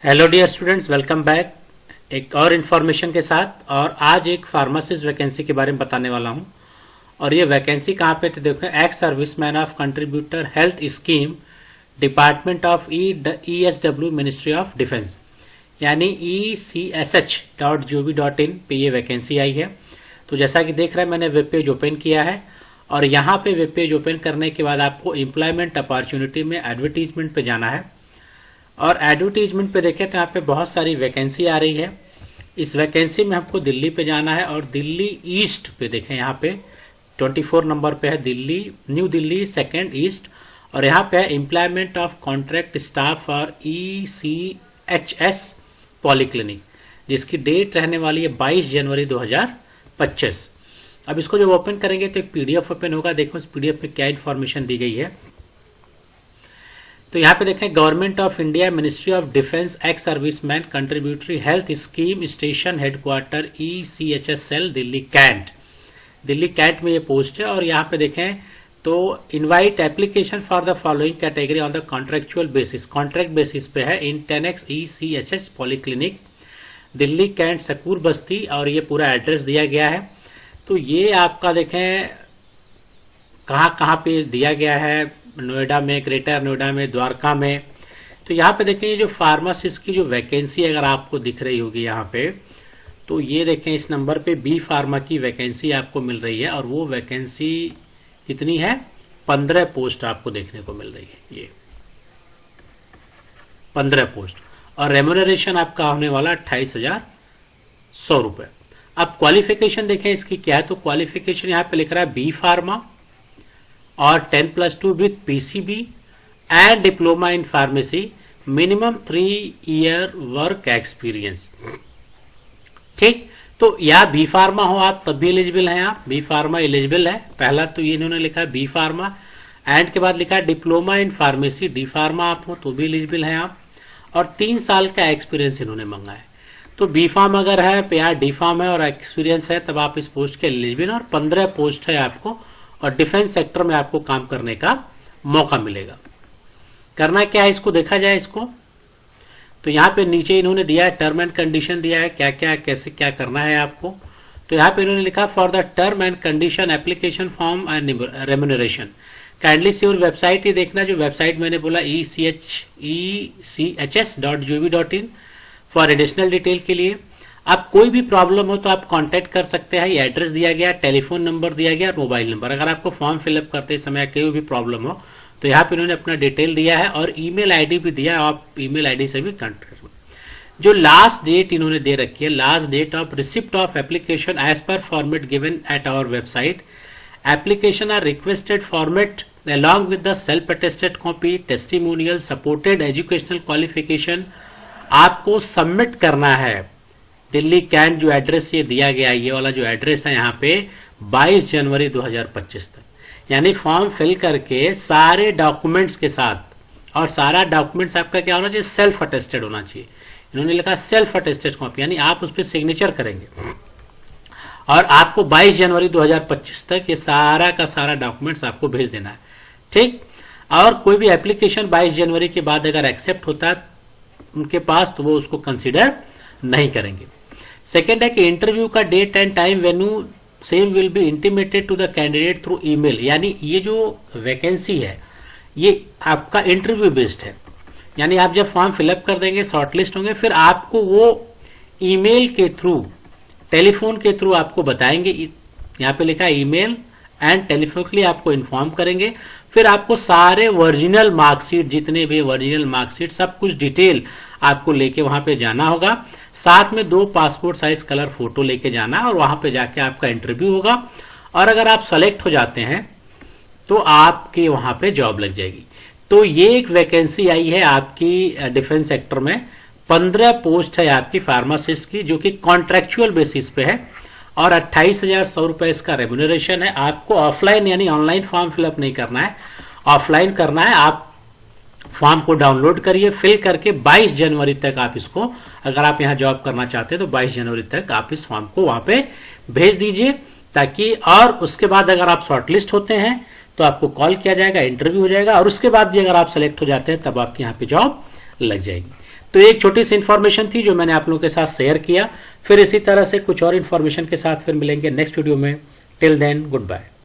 Hello dear students, welcome back एक और information के साथ। और आज एक फार्मासिस्ट वैकेंसी के बारे में बताने वाला हूं। और ये वैकेंसी कहाँ पे, तो देखो, ex serviceman of contributor health scheme, department of ESW, ministry of defence, यानी ECSH.gov.in पे ये वैकेंसी आई है। तो जैसा कि देख रहे हैं, मैंने वेब पेज ओपन किया है और यहाँ पे वेब पेज ओपन करने के बाद आपको एम्प्लॉयमेंट अपॉर्चुनिटी में एडवर्टीजमेंट पे जाना है। और एडवर्टीजमेंट पे देखें तो यहाँ पे बहुत सारी वैकेंसी आ रही है। इस वैकेंसी में हमको दिल्ली पे जाना है और दिल्ली ईस्ट पे देखें, यहाँ पे 24 नंबर पे है Delhi, new Delhi 2nd east. और यहाँ पे है एम्प्लॉयमेंट ऑफ कॉन्ट्रैक्ट स्टाफ और ECHS पॉलीक्लिनिक, जिसकी डेट रहने वाली है 22 जनवरी 2025। अब इसको जब ओपन करेंगे तो एक PDF ओपन होगा। देखो इस PDF पे क्या इन्फॉर्मेशन दी गई है। तो यहाँ पे देखें, government of India, ministry of defence, ex serviceman contributory health scheme, station headquarter ECHS cell, Delhi cantt. Delhi cantt में ये पोस्ट है। और यहाँ पे देखें तो invite application for the following category on the contractual basis, contract basis पे है, in 10X ECHS polyclinic, Delhi cantt, Shakur Basti. और ये पूरा एड्रेस दिया गया है। तो ये आपका देखें कहाँ पे दिया गया है, नोएडा में, ग्रेटर नोएडा में, द्वारका में। तो यहाँ पे देखें, ये जो फार्मासिस्ट की जो वैकेंसी अगर आपको दिख रही होगी यहाँ पे, तो ये देखें इस नंबर पे B फार्मा की वैकेंसी आपको मिल रही है। और वो वैकेंसी कितनी है, 15 पोस्ट आपको देखने को मिल रही है। ये 15 पोस्ट और रेम्यूनरेशन आपका होने वाला 28,100 रुपए। अब क्वालिफिकेशन देखें इसकी क्या है, तो क्वालिफिकेशन यहाँ पे लिख रहा है B फार्मा और 10+2 with PCB and diploma in pharmacy, minimum 3 year work experience. ठीक, तो या B फार्मा हो आप तब भी एलिजिबल हैं। आप B फार्मा एलिजिबल है। पहला तो ये इन्होंने लिखा है B फार्मा, एंड के बाद लिखा है diploma in pharmacy, D pharma आप हो तो भी एलिजिबल हैं आप। और 3 साल का एक्सपीरियंस इन्होंने मांगा है। तो B फार्म अगर है या D फार्म है और एक्सपीरियंस है तब आप इस पोस्ट के एलिजिबल। और 15 पोस्ट है आपको और डिफेंस सेक्टर में आपको काम करने का मौका मिलेगा। करना क्या है, इसको देखा जाए इसको। तो यहाँ पे नीचे इन्होंने दिया है, टर्म एंड कंडीशन दिया है, क्या क्या कैसे क्या करना है आपको। तो यहाँ पे इन्होंने लिखा, for the term and condition application form and remuneration, kindly सी और वेबसाइट ही देखना, जो वेबसाइट मैंने बोला ECHS.gov.in फॉर एडिशनल डिटेल के लिए। आप कोई भी प्रॉब्लम हो तो आप कांटेक्ट कर सकते हैं। ये एड्रेस दिया गया, टेलीफोन नंबर दिया गया और मोबाइल नंबर। अगर आपको फॉर्म फिलअप करते समय कोई भी प्रॉब्लम हो तो यहाँ पे इन्होंने अपना डिटेल दिया है और ईमेल आईडी भी दिया है। आप ईमेल आईडी से भी कांटेक्ट करें। जो लास्ट डेट इन्होंने दे रखी है, last date of receipt of application as per format given at our website, application are requested format along with the self attested copy, testimonial, supported educational qualification आपको submit करना है। Delhi cantt जो address ये दिया गया, ये वाला जो एड्रेस है यहाँ पे 22 जनवरी 2025 तक, यानी फॉर्म फिल करके सारे डॉक्यूमेंट्स के साथ। और सारा डॉक्यूमेंट्स आपका क्या होना चाहिए, सेल्फ अटेस्टेड होना चाहिए। इन्होंने लिखा सेल्फ अटेस्टेड कॉपी, यानी आप उस पर सिग्नेचर करेंगे। और आपको 22 जनवरी 2025 तक ये सारा का सारा डॉक्यूमेंट्स आपको भेज देना है। ठीक, और कोई भी एप्लीकेशन 22 जनवरी के बाद अगर एक्सेप्ट होता है उनके पास तो वो उसको कंसिडर नहीं करेंगे। सेकेंड है कि इंटरव्यू का date and time venue same will be intimated to the candidate through email, यानी ये जो वैकेंसी है ये आपका इंटरव्यू बेस्ड है। यानी आप जब फॉर्म फिलअप कर देंगे, शॉर्टलिस्ट होंगे, फिर आपको वो ईमेल के थ्रू, टेलीफोन के थ्रू आपको बताएंगे। यहाँ पे लिखा है ईमेल एंड टेलीफोनली आपको इन्फॉर्म करेंगे। फिर आपको सारे ओरिजिनल मार्कशीट, जितने भी ओरिजिनल मार्कशीट, सब कुछ डिटेल आपको लेके वहां पे जाना होगा। साथ में 2 पासपोर्ट साइज कलर फोटो लेके जाना और वहां पे जाके आपका इंटरव्यू होगा। और अगर आप सेलेक्ट हो जाते हैं तो आपके वहां पे जॉब लग जाएगी। तो ये एक वैकेंसी आई है आपकी डिफेंस सेक्टर में। 15 पोस्ट है आपकी फार्मासिस्ट की, जो कि कॉन्ट्रेक्चुअल बेसिस पे है और 28,100 रुपए इसका रेम्यूनरेशन है। आपको ऑफलाइन यानी ऑनलाइन फॉर्म फिलअप नहीं करना है, ऑफलाइन करना है। आप फॉर्म को डाउनलोड करिए, फिल करके 22 जनवरी तक आप इसको, अगर आप यहां जॉब करना चाहते हैं तो 22 जनवरी तक आप इस फॉर्म को वहां पे भेज दीजिए, ताकि और उसके बाद अगर आप शॉर्टलिस्ट होते हैं तो आपको कॉल किया जाएगा, इंटरव्यू हो जाएगा और उसके बाद भी अगर आप सेलेक्ट हो जाते हैं तब आपके यहाँ पे जॉब लग जाएगी। तो एक छोटी सी इन्फॉर्मेशन थी जो मैंने आप लोगों के साथ शेयर किया। फिर इसी तरह से कुछ और इन्फॉर्मेशन के साथ फिर मिलेंगे नेक्स्ट वीडियो में। Till then good bye.